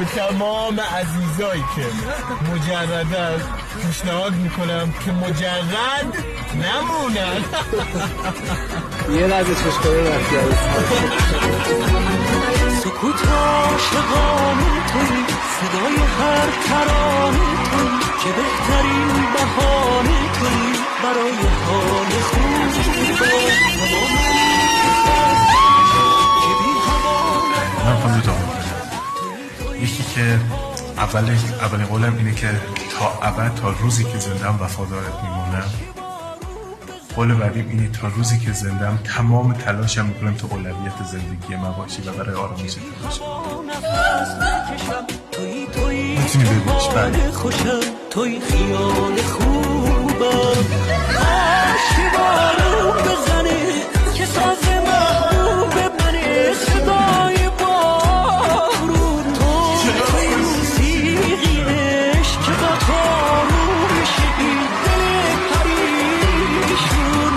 به تمام عزیزایی که مجردن پیشنهاد میکنم که مجرد نمونن. یه لحظه چشکاره رفتی سکوت عاشقانه توی، صدای هر ترانه توی، که بهترین بهانه توی برای حال خوب من خواهم دو تا یکی که اولین قولم اینه که تا ابد، تا روزی که زندم وفادارت میمونم. قول بعدیم اینه تا روزی که زندم تمام تلاشم میکنم تو اولویت زندگی من باشی و برای آرامش تلاشم. میتونی ببینیش بعد توی خیال خوبم عاشقانم بزنه که ساز محبوب منه، صدای بارون توی موسیقی عشق که با تارو میشی، دل پریشون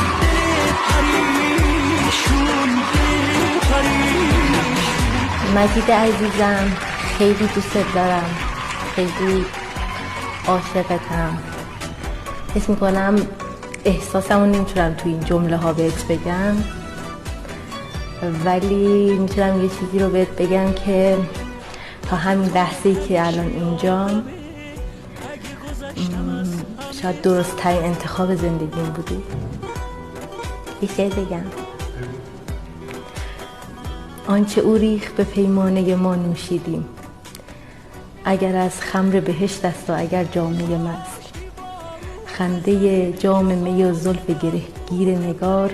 مجید عزیزم، خیلی دوست دارم، خیلی عاشقتم. حس میکنم احساسمو نمیتونم تو این جمله ها بهت بگم، ولی میتونم یه چیزی رو بهت بگم که تا همین لحظه‌ای که الان اینجام شاید درست ترین انتخاب زندگیم بودی. یه شعر بگم: آنچه او ریخت به پیمانه ما نوشیدیم، اگر از خمر بهشت است و اگر جامه مست، خنده جام می و زلف گرهگیر نگار،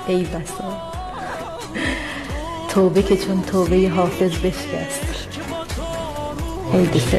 ای بسا توبه که چون توبه حافظ بشکست. ای دوست